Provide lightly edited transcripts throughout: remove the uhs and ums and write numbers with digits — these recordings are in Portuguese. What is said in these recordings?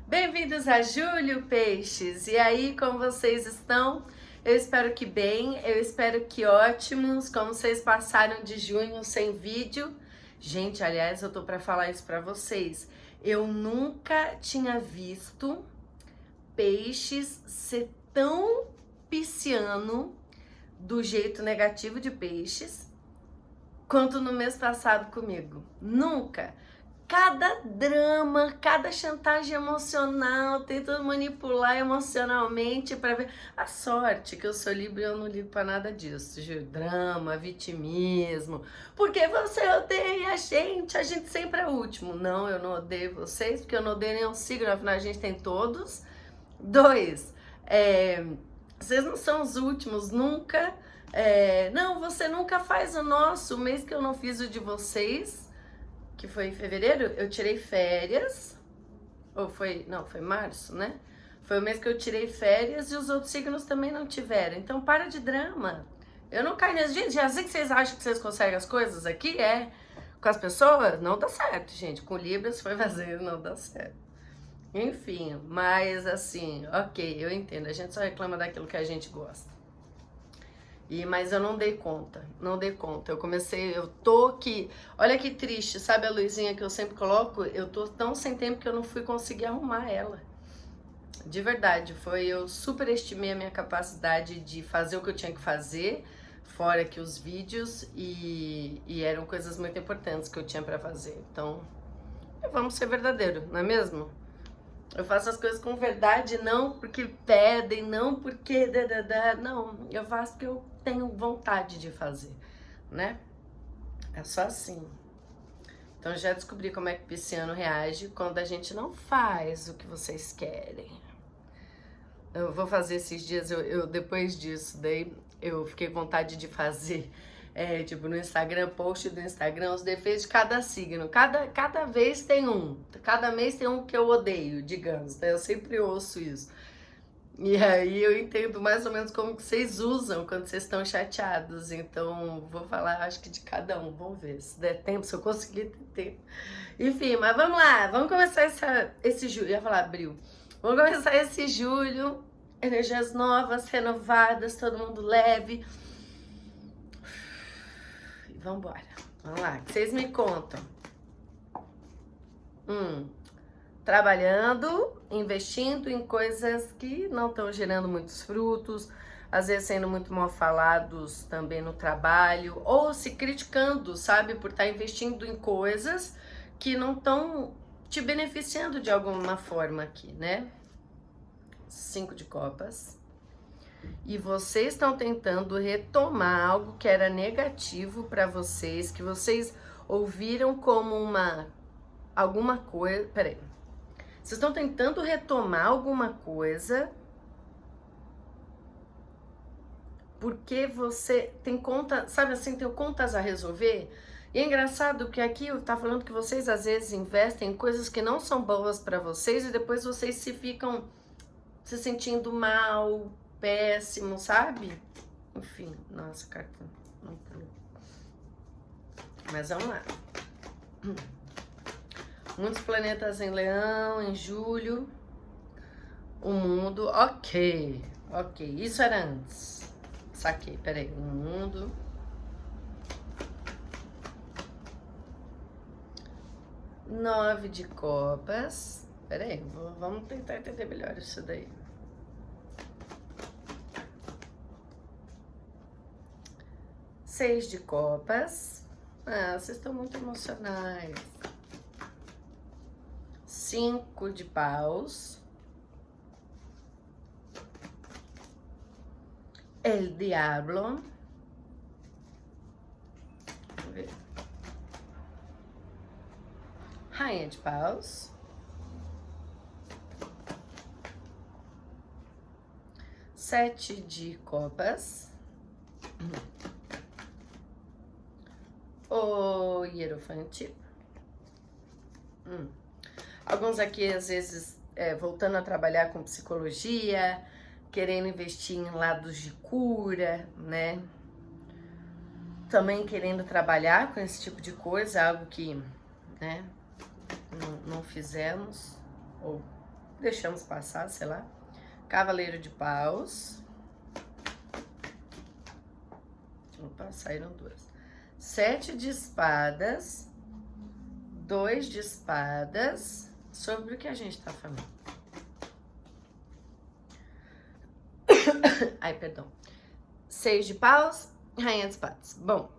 Bem-vindos a Júlio Peixes. E aí, como vocês estão? Eu espero que bem, eu espero que ótimos. Como vocês passaram de junho sem vídeo? Gente, aliás, eu tô para falar isso para vocês. Eu nunca tinha visto Peixes ser tão pisciano do jeito negativo de Peixes quanto no mês passado comigo. Nunca. Cada drama, cada chantagem emocional, tentando manipular emocionalmente para ver. A sorte que eu sou Libra e eu não ligo para nada disso. Drama, vitimismo. Porque você odeia a gente sempre é o último. Não, eu não odeio vocês, porque eu não odeio nenhum signo, afinal a gente tem todos. Dois, vocês não são os últimos, nunca. Não, você nunca faz o nosso. O mês que eu não fiz o de vocês, que foi em fevereiro, eu tirei férias, ou foi, não, foi março, né? Foi o mês que eu tirei férias e os outros signos também não tiveram. Então para de drama. Eu não caio nisso. Gente, assim que vocês acham que vocês conseguem as coisas aqui, com as pessoas, não dá certo, gente. Com Libras foi vazio, não dá certo. Enfim, mas assim, ok, eu entendo. A gente só reclama daquilo que a gente gosta. Mas eu não dei conta, não dei conta. Eu tô aqui, olha que triste, sabe a luzinha que eu sempre coloco? Eu tô tão sem tempo que eu não fui conseguir arrumar ela. De verdade, eu superestimei a minha capacidade de fazer o que eu tinha que fazer, fora que os vídeos, e eram coisas muito importantes que eu tinha pra fazer. Então, vamos ser verdadeiro, não é mesmo? Eu faço as coisas com verdade, não porque pedem, não porque... Não, eu faço porque eu tenho vontade de fazer, né? É só assim. Então já descobri como é que o pisciano reage quando a gente não faz o que vocês querem. Eu vou fazer esses dias, depois disso, daí eu fiquei com vontade de fazer... tipo, no Instagram, post do Instagram, os defeitos de cada signo. Cada vez tem um. Cada mês tem um que eu odeio, digamos. Né? Eu sempre ouço isso. E aí eu entendo mais ou menos como que vocês usam quando vocês estão chateados. Então, vou falar, acho que de cada um. Vamos ver se der tempo, se eu conseguir ter tempo. Enfim, mas vamos lá. Vamos começar esse julho. Eu ia falar abril. Vamos começar esse julho. Energias novas, renovadas, todo mundo leve. Vambora. Vamos lá, que vocês me contam. Trabalhando, investindo em coisas que não estão gerando muitos frutos, às vezes sendo muito mal falados também no trabalho, ou se criticando, sabe, por estar investindo em coisas que não estão te beneficiando de alguma forma aqui, né? 5 de copas. E vocês estão tentando retomar algo que era negativo para vocês, que vocês ouviram como alguma coisa. Peraí. Vocês estão tentando retomar alguma coisa porque você tem conta, sabe assim, tem contas a resolver. E é engraçado que aqui tá falando que vocês às vezes investem em coisas que não são boas para vocês e depois vocês ficam se sentindo mal, péssimo, sabe? Enfim, nossa, carta não pulou. Mas vamos lá. Muitos planetas em Leão, em julho. O mundo, ok. Isso era antes. Saquei, peraí. O mundo. Nove de copas. Peraí, vamos tentar entender melhor isso daí. 6 de copas. Vocês estão muito emocionais. 5 de paus. El Diablo. Vamos ver. Rainha de paus. 7 de copas. O Hierofante. Alguns aqui, às vezes, voltando a trabalhar com psicologia, querendo investir em lados de cura, né? Também querendo trabalhar com esse tipo de coisa, algo que, né, não fizemos, ou deixamos passar, sei lá. Cavaleiro de paus. Opa, saíram duas. 7 de espadas. 2 de espadas. Sobre o que a gente tá falando? Ai, perdão. 6 de paus, rainha de espadas. Bom,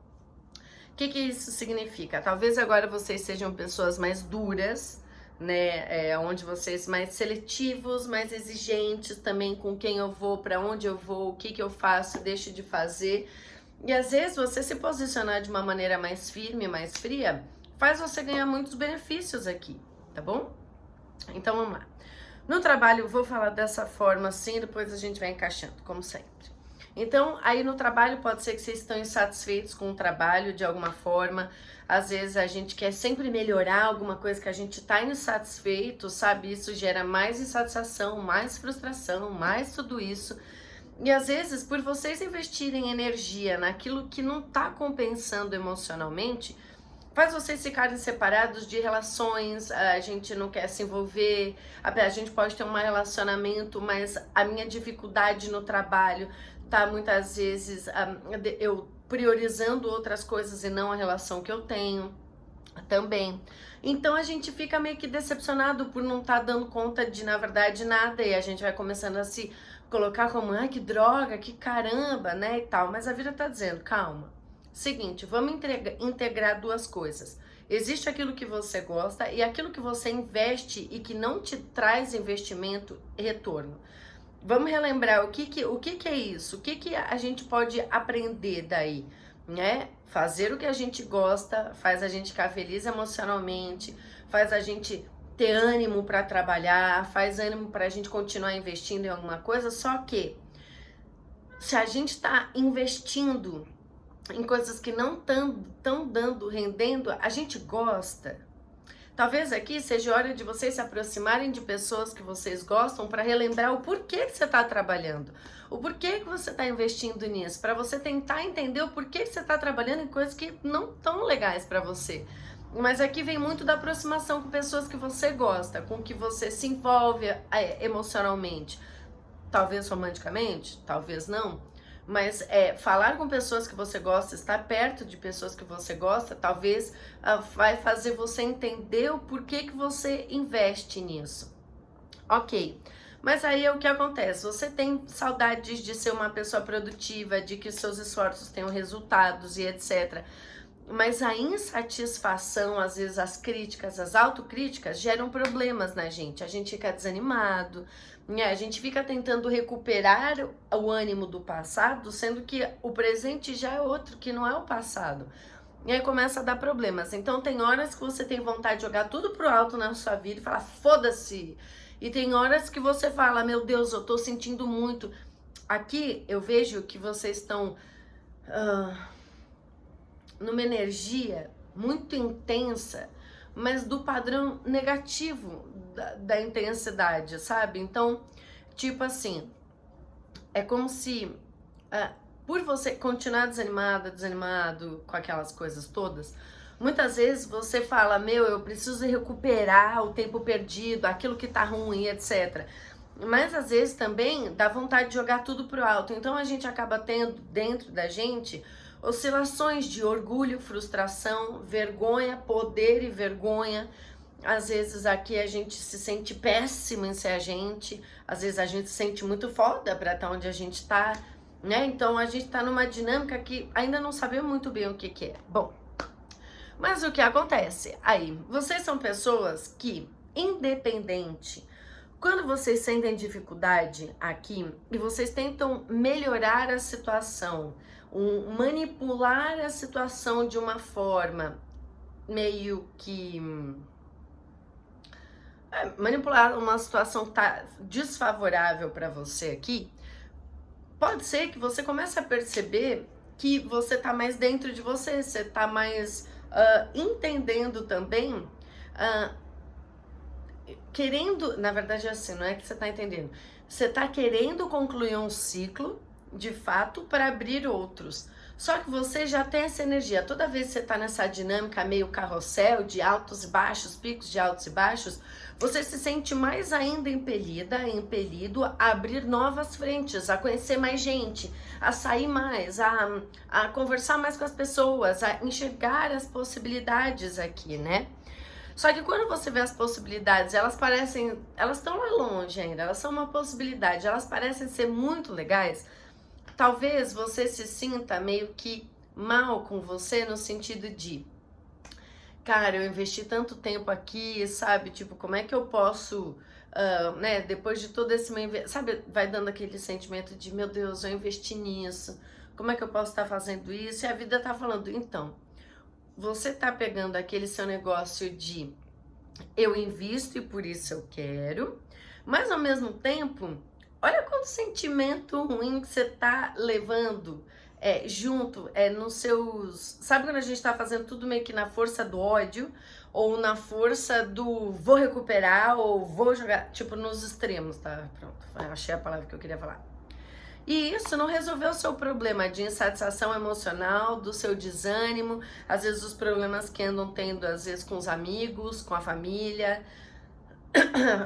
o que isso significa? Talvez agora vocês sejam pessoas mais duras, né? Onde vocês mais seletivos, mais exigentes também com quem eu vou, para onde eu vou, o que eu faço, deixo de fazer. E às vezes você se posicionar de uma maneira mais firme, mais fria, faz você ganhar muitos benefícios aqui, tá bom? Então vamos lá. No trabalho eu vou falar dessa forma assim, depois a gente vai encaixando, como sempre. Então, aí no trabalho pode ser que vocês estão insatisfeitos com o trabalho de alguma forma. Às vezes a gente quer sempre melhorar alguma coisa que a gente tá insatisfeito, sabe? Isso gera mais insatisfação, mais frustração, mais tudo isso. E às vezes, por vocês investirem energia naquilo que não tá compensando emocionalmente, faz vocês ficarem separados de relações, a gente não quer se envolver, a gente pode ter um relacionamento, mas a minha dificuldade no trabalho tá muitas vezes eu priorizando outras coisas e não a relação que eu tenho também. Então a gente fica meio que decepcionado por não estar dando conta de, na verdade, nada, e a gente vai começando a se colocar como, ai, que droga, que caramba, né, e tal. Mas a vida tá dizendo, calma. Seguinte, vamos integrar duas coisas. Existe aquilo que você gosta e aquilo que você investe e que não te traz investimento e retorno. Vamos relembrar o que é isso, o que a gente pode aprender daí, né? Fazer o que a gente gosta faz a gente ficar feliz emocionalmente, faz a gente ter ânimo para trabalhar, faz ânimo para a gente continuar investindo em alguma coisa, só que se a gente está investindo em coisas que não estão dando, rendendo, a gente gosta. Talvez aqui seja hora de vocês se aproximarem de pessoas que vocês gostam para relembrar o porquê que você está trabalhando, o porquê que você está investindo nisso, para você tentar entender o porquê que você está trabalhando em coisas que não estão legais para você. Mas aqui vem muito da aproximação com pessoas que você gosta, com que você se envolve emocionalmente, talvez romanticamente, talvez não. Mas falar com pessoas que você gosta, estar perto de pessoas que você gosta, talvez vai fazer você entender o porquê que você investe nisso. Ok, mas aí é o que acontece, você tem saudades de ser uma pessoa produtiva, de que os seus esforços tenham resultados e etc. Mas a insatisfação, às vezes as críticas, as autocríticas geram problemas na gente. A gente fica desanimado, né? A gente fica tentando recuperar o ânimo do passado, sendo que o presente já é outro, que não é o passado. E aí começa a dar problemas. Então tem horas que você tem vontade de jogar tudo pro alto na sua vida e falar, foda-se. E tem horas que você fala, meu Deus, eu tô sentindo muito. Aqui eu vejo que vocês estão numa energia muito intensa, mas do padrão negativo da intensidade, sabe? Então, tipo assim, é como se por você continuar desanimado com aquelas coisas todas, muitas vezes você fala, meu, eu preciso recuperar o tempo perdido, aquilo que tá ruim, etc. Mas às vezes também dá vontade de jogar tudo pro alto. Então a gente acaba tendo dentro da gente oscilações de orgulho, frustração, vergonha, poder e vergonha. Às vezes aqui a gente se sente péssimo em ser a gente, às vezes a gente se sente muito foda pra estar onde a gente tá, né? Então a gente tá numa dinâmica que ainda não sabemos muito bem o que é. Bom, mas o que acontece? Aí, vocês são pessoas que, independente, quando vocês sentem dificuldade aqui e vocês tentam melhorar a situação, manipular a situação de uma forma meio que manipular uma situação tá desfavorável para você aqui, pode ser que você comece a perceber que você tá mais dentro de você, você tá mais entendendo também, querendo, na verdade é assim, não é que você tá entendendo, você tá querendo concluir um ciclo de fato para abrir outros. Só que você já tem essa energia. Toda vez que você tá nessa dinâmica meio carrossel, de altos e baixos, picos de altos e baixos, você se sente mais ainda impelido a abrir novas frentes, a conhecer mais gente, a sair mais, a conversar mais com as pessoas, a enxergar as possibilidades aqui, né? Só que quando você vê as possibilidades, elas estão lá longe ainda, elas são uma possibilidade, elas parecem ser muito legais. Talvez você se sinta meio que mal com você no sentido de, cara, eu investi tanto tempo aqui, sabe? Tipo, como é que eu posso, né? Depois de todo esse meu sabe? Vai dando aquele sentimento de, meu Deus, eu investi nisso. Como é que eu posso estar fazendo isso? E a vida tá falando, então, você tá pegando aquele seu negócio de eu invisto e por isso eu quero, mas ao mesmo tempo, olha quanto sentimento ruim que você tá levando junto nos seus... Sabe quando a gente tá fazendo tudo meio que na força do ódio? Ou na força do vou recuperar ou vou jogar, tipo nos extremos, tá? Pronto, achei a palavra que eu queria falar. E isso não resolveu o seu problema de insatisfação emocional, do seu desânimo, às vezes os problemas que andam tendo, às vezes com os amigos, com a família,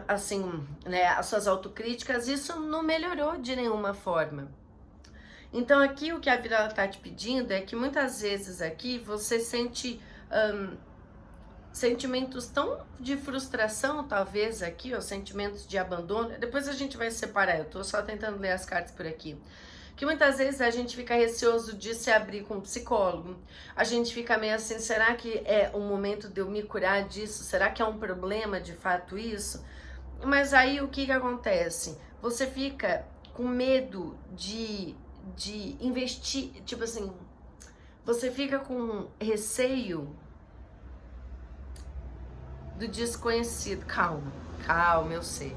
assim, né, as suas autocríticas, isso não melhorou de nenhuma forma. Então aqui o que a vida está te pedindo é que muitas vezes aqui você sente sentimentos tão de frustração, talvez aqui, ou sentimentos de abandono. Depois a gente vai separar, eu tô só tentando ler as cartas por aqui. Que muitas vezes a gente fica receoso de se abrir com um psicólogo. A gente fica meio assim, será que é o momento de eu me curar disso? Será que é um problema de fato isso? Mas aí o que acontece? Você fica com medo de investir, tipo assim, você fica com receio do desconhecido. Calma, eu sei.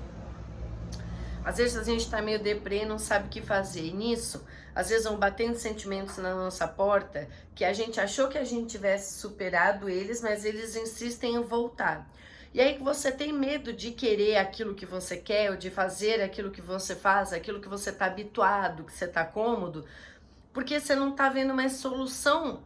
Às vezes a gente tá meio deprê e não sabe o que fazer. E nisso, às vezes vão batendo sentimentos na nossa porta que a gente achou que a gente tivesse superado eles, mas eles insistem em voltar. E aí que você tem medo de querer aquilo que você quer, ou de fazer aquilo que você faz, aquilo que você tá habituado, que você tá cômodo, porque você não tá vendo mais solução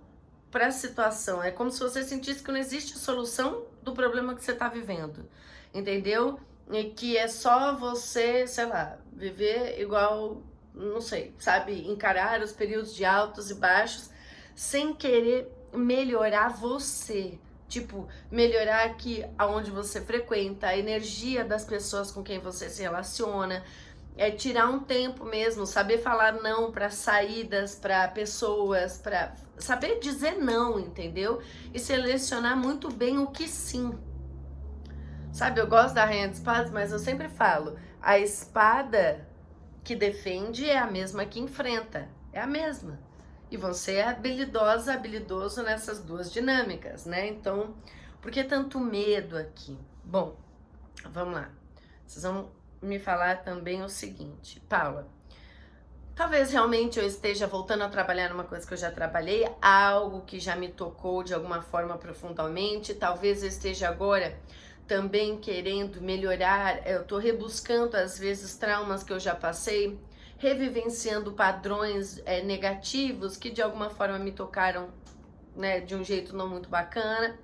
para a situação. É como se você sentisse que não existe solução do problema que você tá vivendo, entendeu? E que é só você, sei lá, viver igual, não sei, sabe, encarar os períodos de altos e baixos sem querer melhorar você. Tipo, melhorar aqui aonde você frequenta, a energia das pessoas com quem você se relaciona, tirar um tempo mesmo, saber falar não para saídas, para pessoas, para saber dizer não, entendeu? E selecionar muito bem o que sim. Sabe, eu gosto da Rainha de Espadas, mas eu sempre falo, a espada que defende é a mesma que enfrenta, é a mesma. E você é habilidoso nessas duas dinâmicas, né? Então, por que tanto medo aqui? Bom, vamos lá. Vocês vão me falar também o seguinte, Paula, talvez realmente eu esteja voltando a trabalhar numa coisa que eu já trabalhei, algo que já me tocou de alguma forma profundamente, talvez eu esteja agora também querendo melhorar, eu tô rebuscando às vezes traumas que eu já passei, revivenciando padrões negativos que de alguma forma me tocaram, né, de um jeito não muito bacana.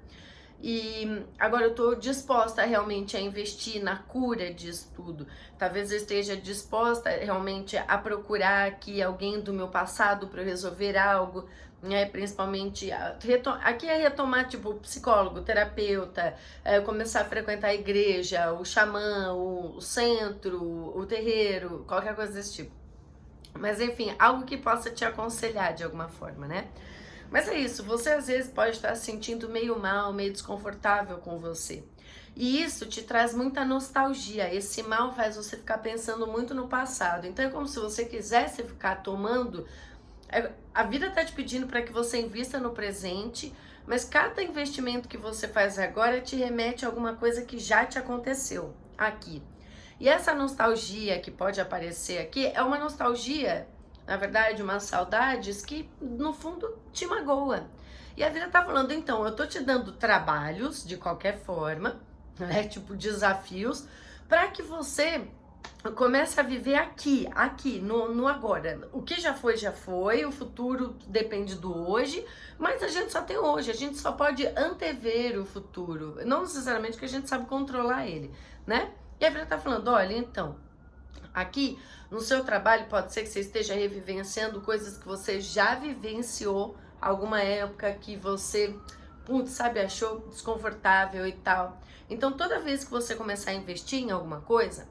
E agora eu tô disposta realmente a investir na cura disso tudo. Talvez eu esteja disposta realmente a procurar aqui alguém do meu passado para resolver algo, né? Principalmente, aqui é retomar tipo psicólogo, terapeuta, começar a frequentar a igreja, o xamã, o centro, o terreiro, qualquer coisa desse tipo. Mas enfim, algo que possa te aconselhar de alguma forma, né? Mas é isso, você às vezes pode estar se sentindo meio mal, meio desconfortável com você. E isso te traz muita nostalgia, esse mal faz você ficar pensando muito no passado. Então é como se você quisesse ficar tomando... A vida tá te pedindo para que você invista no presente, mas cada investimento que você faz agora te remete a alguma coisa que já te aconteceu aqui. E essa nostalgia que pode aparecer aqui é uma nostalgia, na verdade, umas saudades que no fundo te magoa. E a vida tá falando, então, eu tô te dando trabalhos de qualquer forma, né, tipo desafios, para que você Começa a viver aqui, no agora. O que já foi, o futuro depende do hoje, mas a gente só tem hoje, a gente só pode antever o futuro, não necessariamente que a gente sabe controlar ele, né? E a vida tá falando, olha, então, aqui no seu trabalho pode ser que você esteja revivenciando coisas que você já vivenciou, alguma época que você, putz, sabe, achou desconfortável e tal. Então toda vez que você começar a investir em alguma coisa,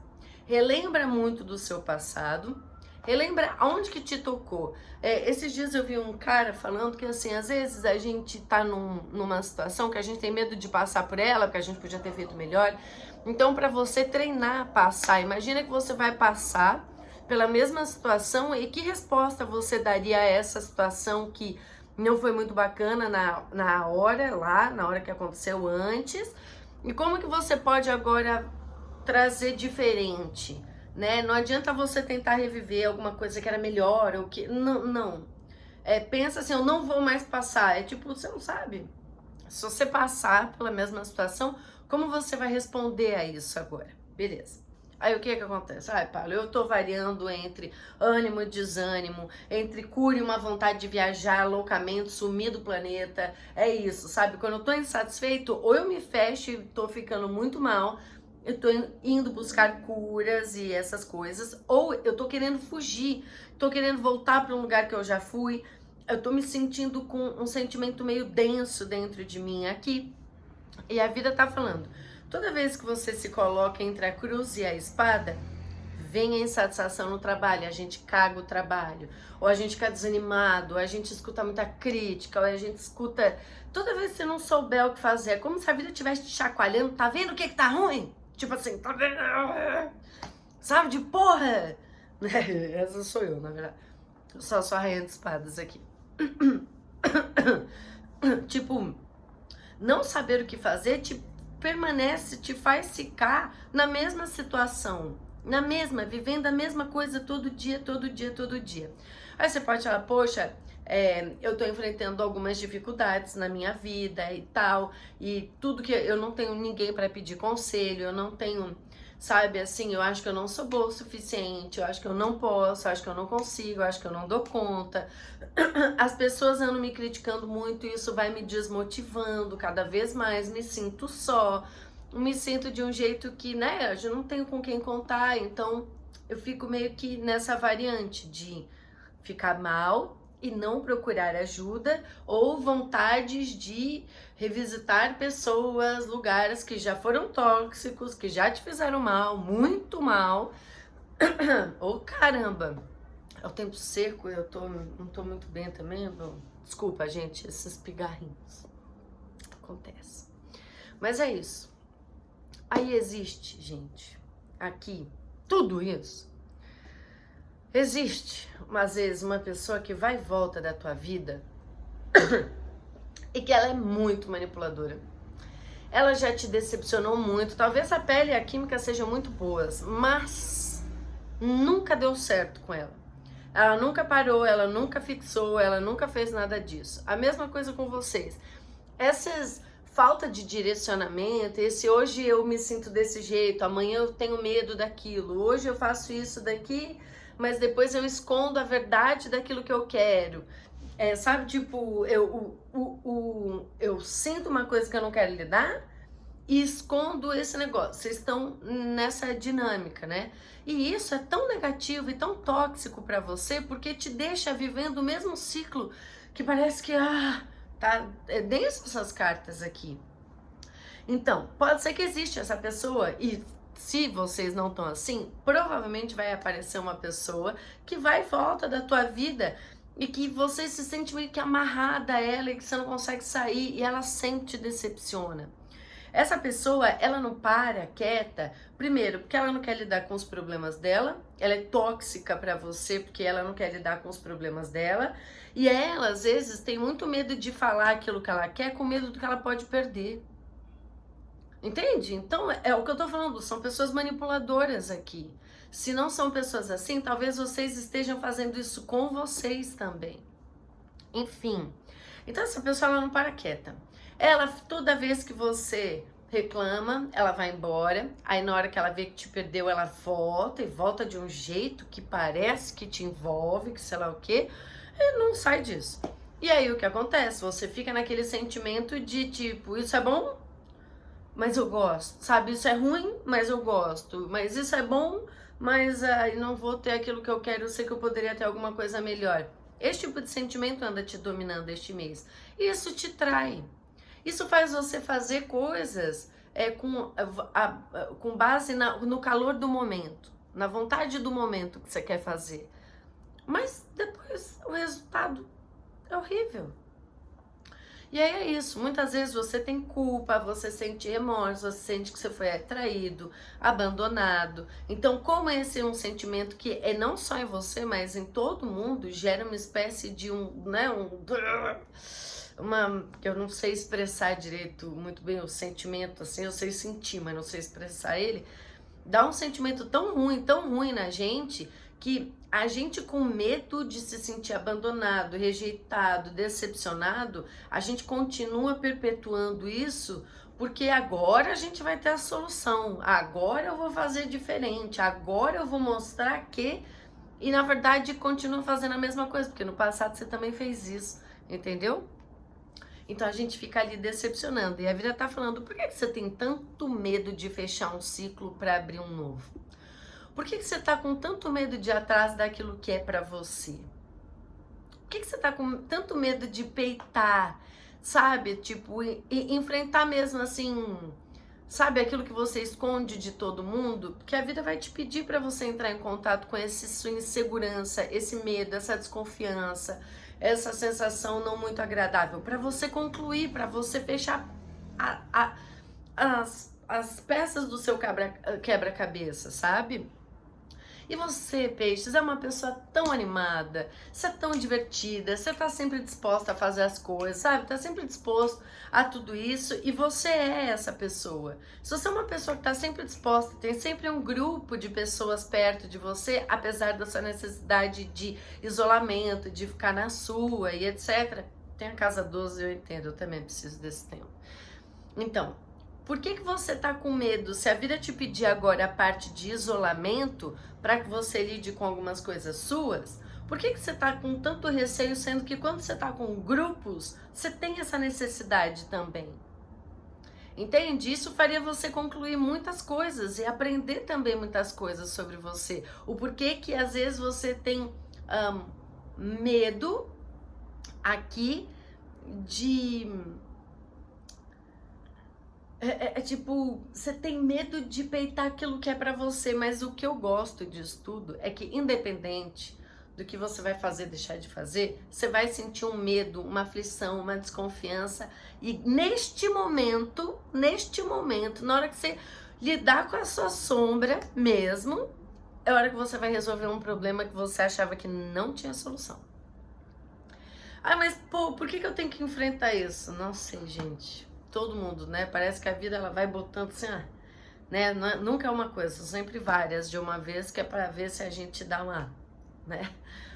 relembra muito do seu passado, relembra aonde que te tocou. Esses dias eu vi um cara falando que assim, às vezes a gente tá numa situação que a gente tem medo de passar por ela, porque a gente podia ter feito melhor. Então, para você treinar, passar, imagina que você vai passar pela mesma situação e que resposta você daria a essa situação que não foi muito bacana na hora que aconteceu antes, e como que você pode agora trazer diferente, né? Não adianta você tentar reviver alguma coisa que era melhor ou que não. Pensa assim, eu não vou mais passar. É tipo, você não sabe. Se você passar pela mesma situação, como você vai responder a isso agora? Beleza. Aí o que que acontece? Ai, Paulo, eu tô variando entre ânimo e desânimo, entre cura e uma vontade de viajar loucamente, sumir do planeta. É isso, sabe? Quando eu tô insatisfeito, ou eu me fecho e tô ficando muito mal, eu tô indo buscar curas e essas coisas, ou eu tô querendo fugir, tô querendo voltar para um lugar que eu já fui, eu tô me sentindo com um sentimento meio denso dentro de mim aqui, e a vida tá falando, toda vez que você se coloca entre a cruz e a espada, vem a insatisfação no trabalho, a gente caga o trabalho, ou a gente fica desanimado, ou a gente escuta muita crítica, ou a gente escuta, toda vez que você não souber o que fazer, é como se a vida estivesse te chacoalhando, tá vendo o que tá ruim? Tipo assim, tá vendo? Sabe, de porra! Essa sou eu, na verdade. Só a rainha de espadas aqui. Tipo, não saber o que fazer te permanece, te faz ficar na mesma situação. Vivendo a mesma coisa todo dia. Aí você pode falar, poxa, eu tô enfrentando algumas dificuldades na minha vida e tal, e tudo que eu não tenho ninguém para pedir conselho, eu não tenho, sabe, assim, eu acho que eu não sou boa o suficiente, eu acho que eu não posso, eu acho que eu não consigo, eu acho que eu não dou conta. As pessoas andam me criticando muito e isso vai me desmotivando cada vez mais, me sinto só, me sinto de um jeito que, né, eu não tenho com quem contar, então eu fico meio que nessa variante de ficar mal e não procurar ajuda, ou vontades de revisitar pessoas, lugares que já foram tóxicos, que já te fizeram mal, muito mal. Ou caramba, é o tempo seco, não tô muito bem também. Desculpa, gente, esses pigarrinhos. Acontece. Mas é isso. Aí existe, gente, aqui, tudo isso. Existe, às vezes, uma pessoa que vai e volta da tua vida e que ela é muito manipuladora. Ela já te decepcionou muito, talvez a pele e a química sejam muito boas, mas nunca deu certo com ela. Ela nunca parou, ela nunca fixou, ela nunca fez nada disso. A mesma coisa com vocês. Essas falta de direcionamento, esse hoje eu me sinto desse jeito, amanhã eu tenho medo daquilo, hoje eu faço isso daqui, mas depois eu escondo a verdade daquilo que eu quero. Sabe, tipo, eu sinto uma coisa que eu não quero lidar e escondo esse negócio. Vocês estão nessa dinâmica, né? E isso é tão negativo e tão tóxico pra você porque te deixa vivendo o mesmo ciclo que parece que, tá denso essas cartas aqui. Então, pode ser que exista essa pessoa e se vocês não estão assim, provavelmente vai aparecer uma pessoa que vai e volta da tua vida e que você se sente meio que amarrada a ela e que você não consegue sair e ela sempre te decepciona. Essa pessoa, ela não para quieta, primeiro, porque ela não quer lidar com os problemas dela, ela é tóxica pra você porque ela não quer lidar com os problemas dela, e ela, às vezes, tem muito medo de falar aquilo que ela quer com medo do que ela pode perder. Entende? Então, é o que eu tô falando, são pessoas manipuladoras aqui. Se não são pessoas assim, talvez vocês estejam fazendo isso com vocês também. Enfim, então essa pessoa, ela não para quieta. Ela, toda vez que você reclama, ela vai embora, aí na hora que ela vê que te perdeu, ela volta e volta de um jeito que parece que te envolve, que sei lá o quê, e não sai disso. E aí o que acontece? Você fica naquele sentimento de tipo, isso é bom, mas eu gosto, sabe? Isso é ruim, mas eu gosto, mas isso é bom, mas não vou ter aquilo que eu quero, eu sei que eu poderia ter alguma coisa melhor. Esse tipo de sentimento anda te dominando este mês. Isso te trai. Isso faz você fazer coisas com base no calor do momento, na vontade do momento que você quer fazer. Mas depois o resultado é horrível. E aí é isso, muitas vezes você tem culpa, você sente remorso, você sente que você foi traído, abandonado. Então, como esse é um sentimento que é não só em você, mas em todo mundo, gera uma espécie de eu não sei expressar direito muito bem o sentimento, assim, eu sei sentir, mas não sei expressar ele. Dá um sentimento tão ruim na gente, que a gente, com medo de se sentir abandonado, rejeitado, decepcionado, a gente continua perpetuando isso, porque agora a gente vai ter a solução, agora eu vou fazer diferente, agora eu vou mostrar que... E na verdade continua fazendo a mesma coisa, porque no passado você também fez isso, entendeu? Então a gente fica ali decepcionando. E a vida tá falando, por que você tem tanto medo de fechar um ciclo para abrir um novo? Por que você tá com tanto medo de ir atrás daquilo que é para você? Por que você tá com tanto medo de peitar, sabe? Tipo, enfrentar mesmo assim, sabe, aquilo que você esconde de todo mundo? Porque a vida vai te pedir para você entrar em contato com essa sua insegurança, esse medo, essa desconfiança, essa sensação não muito agradável, para você concluir, para você fechar as peças do seu quebra-cabeça, sabe? E você, Peixes, é uma pessoa tão animada, você é tão divertida, você tá sempre disposta a fazer as coisas, sabe? Tá sempre disposto a tudo isso, e você é essa pessoa. Se você é uma pessoa que tá sempre disposta, tem sempre um grupo de pessoas perto de você, apesar da sua necessidade de isolamento, de ficar na sua e etc. Tem a casa 12, eu entendo, eu também preciso desse tempo. Então, por que você tá com medo? Se a vida te pedir agora a parte de isolamento para que você lide com algumas coisas suas, por que você tá com tanto receio, sendo que quando você tá com grupos, você tem essa necessidade também? Entende? Isso faria você concluir muitas coisas e aprender também muitas coisas sobre você. O porquê que às vezes você tem medo aqui de... tipo, você tem medo de peitar aquilo que é pra você, mas o que eu gosto disso tudo é que, independente do que você vai fazer, deixar de fazer, você vai sentir um medo, uma aflição, uma desconfiança, e neste momento, na hora que você lidar com a sua sombra mesmo, é a hora que você vai resolver um problema que você achava que não tinha solução. Ah, mas pô, por que eu tenho que enfrentar isso? Não sei, gente. Todo mundo, né? Parece que a vida ela vai botando assim, né? Nunca é uma coisa, são sempre várias de uma vez, que é para ver se a gente dá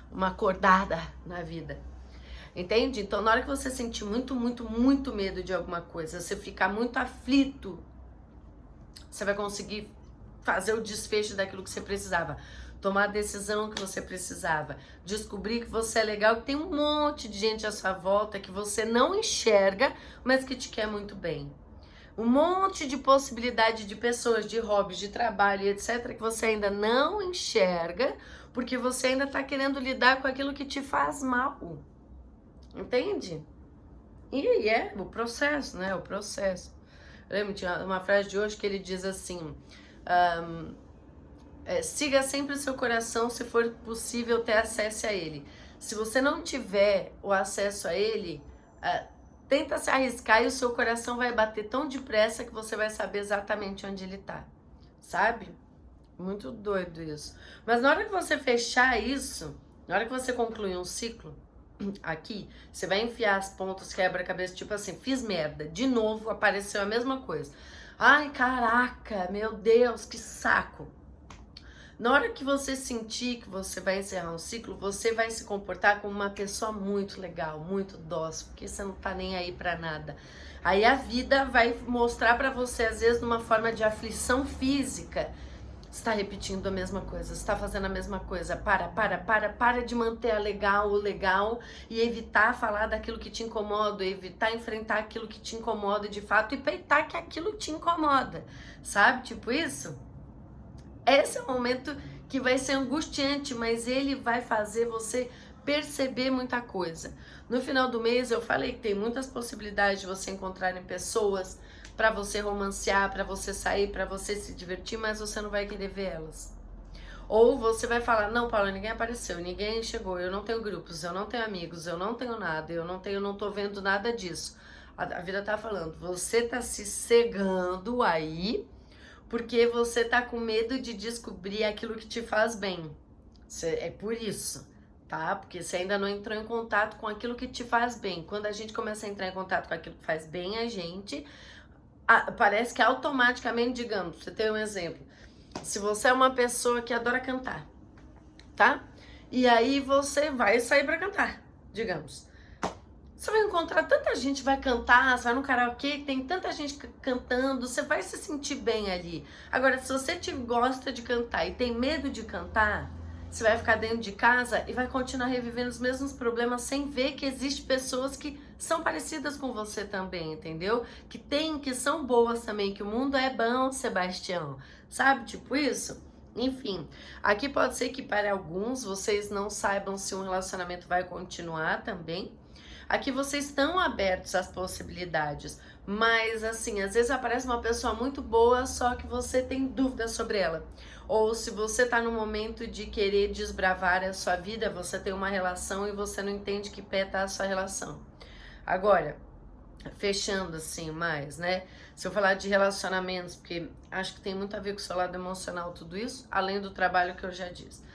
uma acordada na vida. Entende? Então, na hora que você sentir muito medo de alguma coisa, você ficar muito aflito, você vai conseguir fazer o desfecho daquilo que você precisava. Tomar a decisão que você precisava, descobrir que você é legal, que tem um monte de gente à sua volta que você não enxerga, mas que te quer muito bem. Um monte de possibilidade de pessoas, de hobbies, de trabalho, etc, que você ainda não enxerga, porque você ainda tá querendo lidar com aquilo que te faz mal. Entende? E é o processo, né? O processo. Eu lembro, tinha uma frase de hoje que ele diz assim... siga sempre o seu coração, se for possível ter acesso a ele. Se você não tiver o acesso a ele, tenta se arriscar e o seu coração vai bater tão depressa que você vai saber exatamente onde ele tá, sabe? Muito doido isso. Mas na hora que você fechar isso, na hora que você concluir um ciclo, aqui, você vai enfiar as pontas, quebra-cabeça, tipo assim, fiz merda, de novo apareceu a mesma coisa. Ai, caraca, meu Deus, que saco. Na hora que você sentir que você vai encerrar um ciclo, você vai se comportar como uma pessoa muito legal, muito dócil, porque você não tá nem aí pra nada. Aí a vida vai mostrar pra você, às vezes, numa forma de aflição física, você está repetindo a mesma coisa, você está fazendo a mesma coisa. Para de manter o legal e evitar falar daquilo que te incomoda, evitar enfrentar aquilo que te incomoda de fato e peitar que aquilo te incomoda, sabe? Tipo isso. Esse é o momento que vai ser angustiante, mas ele vai fazer você perceber muita coisa. No final do mês eu falei que tem muitas possibilidades de você encontrarem pessoas para você romancear, para você sair, para você se divertir, mas você não vai querer ver elas. Ou você vai falar, não, Paula, ninguém apareceu, ninguém chegou, eu não tenho grupos, eu não tenho amigos, eu não tenho nada, eu não tô vendo nada disso. A vida tá falando, você tá se cegando aí, porque você tá com medo de descobrir aquilo que te faz bem. É por isso, tá? Porque você ainda não entrou em contato com aquilo que te faz bem. Quando a gente começa a entrar em contato com aquilo que faz bem a gente, parece que automaticamente, digamos, você tem um exemplo. Se você é uma pessoa que adora cantar, tá? E aí você vai sair pra cantar, digamos. Você vai encontrar tanta gente, vai cantar, você vai no karaokê, tem tanta gente cantando, você vai se sentir bem ali. Agora, se você gosta de cantar e tem medo de cantar, você vai ficar dentro de casa e vai continuar revivendo os mesmos problemas sem ver que existem pessoas que são parecidas com você também, entendeu? Que são boas também, que o mundo é bom, Sebastião. Sabe, tipo isso? Enfim, aqui pode ser que para alguns vocês não saibam se um relacionamento vai continuar também. Aqui vocês estão abertos às possibilidades, mas assim, às vezes aparece uma pessoa muito boa, só que você tem dúvidas sobre ela. Ou se você tá no momento de querer desbravar a sua vida, você tem uma relação e você não entende que pé tá a sua relação. Agora, fechando assim mais, né? Se eu falar de relacionamentos, porque acho que tem muito a ver com o seu lado emocional tudo isso, além do trabalho que eu já disse.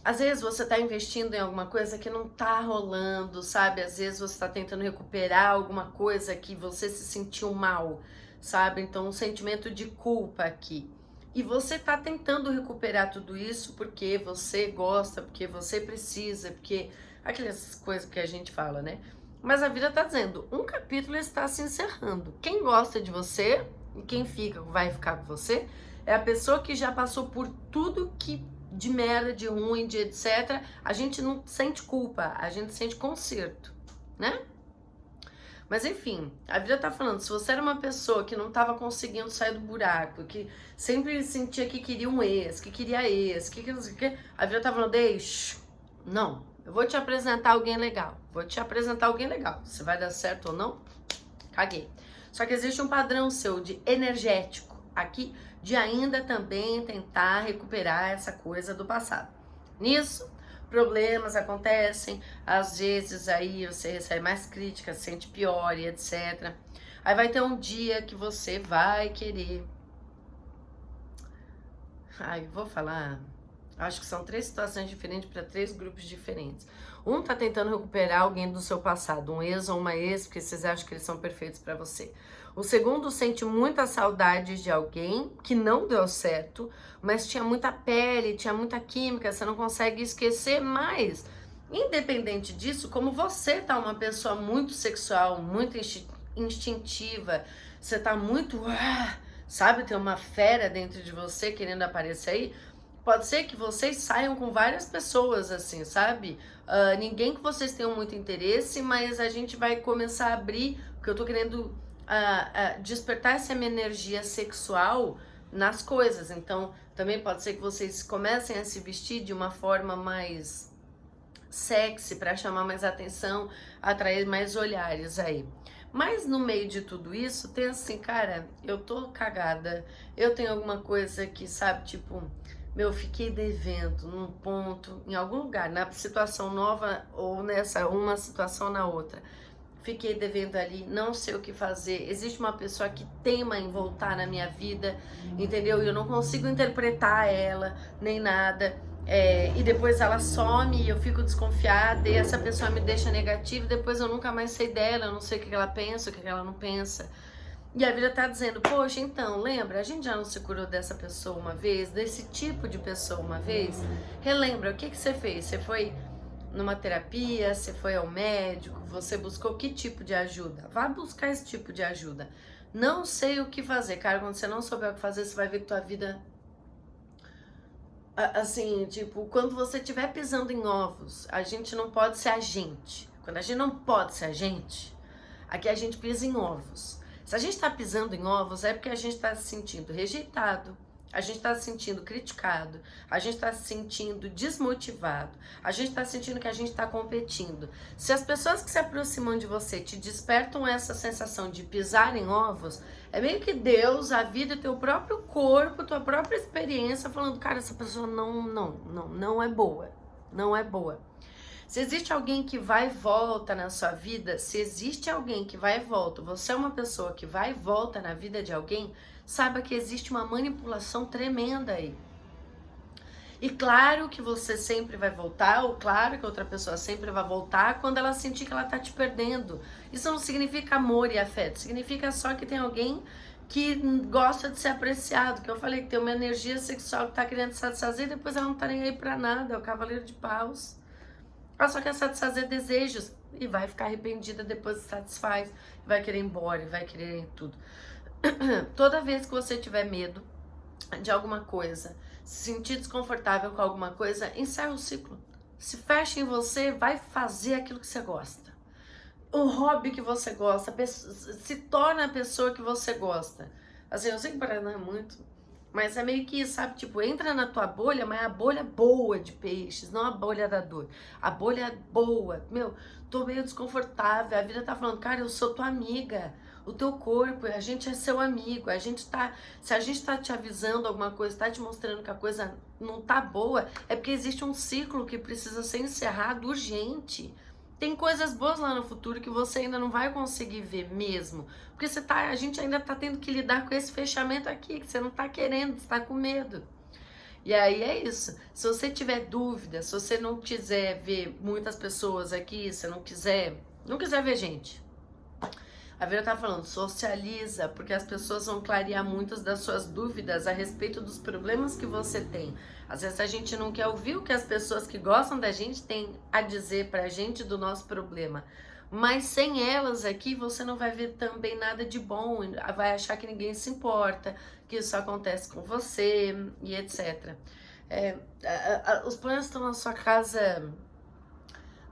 Às vezes você tá investindo em alguma coisa que não tá rolando, sabe? Às vezes você tá tentando recuperar alguma coisa que você se sentiu mal, sabe? Então um sentimento de culpa aqui. E você tá tentando recuperar tudo isso porque você gosta, porque você precisa, porque aquelas coisas que a gente fala, né? Mas a vida tá dizendo, um capítulo está se encerrando. Quem gosta de você e quem vai ficar com você é a pessoa que já passou por tudo que de merda, de ruim, de etc. A gente não sente culpa, a gente sente conserto, né? Mas enfim, a vida tá falando, se você era uma pessoa que não tava conseguindo sair do buraco, que sempre sentia que queria um ex, que queria ex, que não sei o que, a vida tá falando, não, eu vou te apresentar alguém legal, se vai dar certo ou não, caguei. Só que existe um padrão seu de energético aqui, de ainda também tentar recuperar essa coisa do passado. Nisso, problemas acontecem, às vezes aí você recebe mais críticas, sente pior e etc. Aí vai ter um dia que você vai querer... vou falar... Acho que são 3 situações diferentes para 3 grupos diferentes. Um tá tentando recuperar alguém do seu passado, um ex ou uma ex, porque vocês acham que eles são perfeitos para você. O segundo sente muita saudade de alguém que não deu certo, mas tinha muita pele, tinha muita química, você não consegue esquecer mais. Independente disso, como você tá uma pessoa muito sexual, muito instintiva, você tá muito, sabe, tem uma fera dentro de você querendo aparecer aí, pode ser que vocês saiam com várias pessoas, assim, sabe? Ninguém que vocês tenham muito interesse, mas a gente vai começar a abrir, porque eu tô querendo despertar essa minha energia sexual nas coisas. Então, também pode ser que vocês comecem a se vestir de uma forma mais sexy, para chamar mais atenção, atrair mais olhares aí. Mas no meio de tudo isso, tem assim, cara, eu tô cagada, eu tenho alguma coisa que, sabe, tipo... eu fiquei devendo num ponto, em algum lugar, na situação nova ou nessa uma situação na outra. Fiquei devendo ali, não sei o que fazer. Existe uma pessoa que teima em voltar na minha vida, entendeu? E eu não consigo interpretar ela, nem nada. E depois ela some e eu fico desconfiada e essa pessoa me deixa negativa e depois eu nunca mais sei dela, eu não sei o que ela pensa, o que ela não pensa. E a vida tá dizendo, poxa, então, lembra? A gente já não se curou dessa pessoa uma vez, desse tipo de pessoa uma vez? Relembra, o que você fez? Você foi numa terapia, você foi ao médico, você buscou que tipo de ajuda? Vá buscar esse tipo de ajuda. Não sei o que fazer, cara, quando você não souber o que fazer, você vai ver que tua vida... Assim, tipo, quando você estiver pisando em ovos, a gente não pode ser a gente. Quando a gente não pode ser a gente, aqui a gente pisa em ovos. Se a gente está pisando em ovos, é porque a gente está se sentindo rejeitado, a gente está se sentindo criticado, a gente está se sentindo desmotivado, a gente está sentindo que a gente está competindo. Se as pessoas que se aproximam de você te despertam essa sensação de pisar em ovos, é meio que Deus, a vida, teu próprio corpo, tua própria experiência falando, cara, essa pessoa não é boa, não é boa. Se existe alguém que vai e volta na sua vida, se existe alguém que vai e volta, você é uma pessoa que vai e volta na vida de alguém, saiba que existe uma manipulação tremenda aí. E claro que você sempre vai voltar, ou claro que outra pessoa sempre vai voltar quando ela sentir que ela tá te perdendo. Isso não significa amor e afeto, significa só que tem alguém que gosta de ser apreciado, que eu falei que tem uma energia sexual que tá querendo satisfazer e depois ela não tá nem aí pra nada, é o cavaleiro de paus. Ela só quer satisfazer desejos e vai ficar arrependida depois que satisfaz, vai querer ir embora, vai querer tudo. Toda vez que você tiver medo de alguma coisa, se sentir desconfortável com alguma coisa, encerra o ciclo. Se fecha em você, vai fazer aquilo que você gosta. O hobby que você gosta, se torna a pessoa que você gosta. Assim, eu sei que parece não é muito, mas é meio que, sabe, tipo, entra na tua bolha, mas é a bolha boa de peixes, não a bolha da dor. A bolha boa. Meu, tô meio desconfortável, a vida tá falando, cara, eu sou tua amiga. O teu corpo, a gente é seu amigo, a gente tá, se a gente tá te avisando alguma coisa, tá te mostrando que a coisa não tá boa, é porque existe um ciclo que precisa ser encerrado urgente. Tem coisas boas lá no futuro que você ainda não vai conseguir ver mesmo, porque a gente ainda tá tendo que lidar com esse fechamento aqui, que você não tá querendo, você tá com medo. E aí é isso, se você tiver dúvida, se você não quiser ver muitas pessoas aqui, se não quiser ver gente, a Vera tá falando, socializa, porque as pessoas vão clarear muitas das suas dúvidas a respeito dos problemas que você tem. Às vezes a gente não quer ouvir o que as pessoas que gostam da gente têm a dizer pra gente do nosso problema. Mas sem elas aqui, você não vai ver também nada de bom, vai achar que ninguém se importa, que isso acontece com você e etc. Os planos estão na sua casa,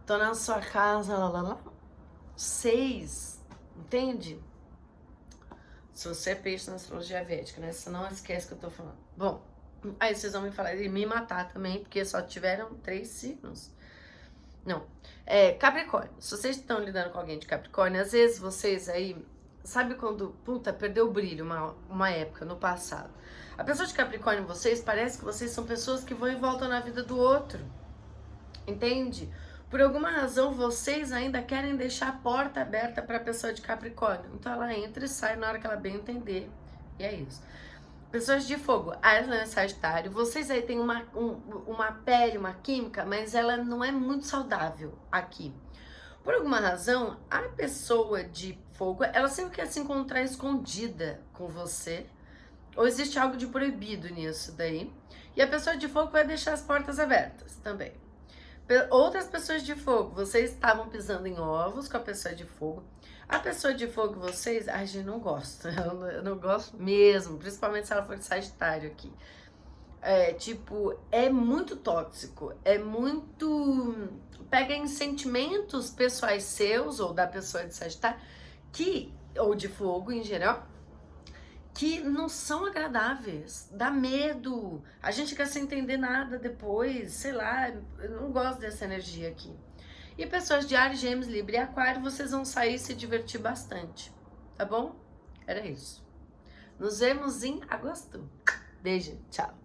lá, 6. Entende? Se você é peixe na astrologia védica, né? Você não esquece o que eu tô falando. Bom, aí vocês vão me falar e me matar também, porque só tiveram 3 signos. Não. Capricórnio. Se vocês estão lidando com alguém de Capricórnio, às vezes vocês aí... Sabe quando, puta, perdeu o brilho uma época, no passado. A pessoa de Capricórnio, vocês, parece que vocês são pessoas que vão e voltam na vida do outro. Entende? Por alguma razão, vocês ainda querem deixar a porta aberta para a pessoa de Capricórnio. Então ela entra e sai na hora que ela bem entender. E é isso. Pessoas de fogo, Ares não é Sagitário. Vocês aí têm uma pele, uma química, mas ela não é muito saudável aqui. Por alguma razão, a pessoa de fogo, ela sempre quer se encontrar escondida com você. Ou existe algo de proibido nisso daí. E a pessoa de fogo vai deixar as portas abertas também. Outras pessoas de fogo, vocês estavam pisando em ovos com a pessoa de fogo. A pessoa de fogo, vocês... Ai, gente, não gosto. Eu não gosto mesmo, principalmente se ela for de Sagitário aqui. É muito tóxico, é muito... Pega em sentimentos pessoais seus, ou da pessoa de Sagitário, ou de fogo em geral, que não são agradáveis, dá medo, a gente quer sem entender nada depois, sei lá, eu não gosto dessa energia aqui. E pessoas de Ares, Gêmeos, Libra e Aquário, vocês vão sair e se divertir bastante, tá bom? Era isso. Nos vemos em agosto. Beijo, tchau.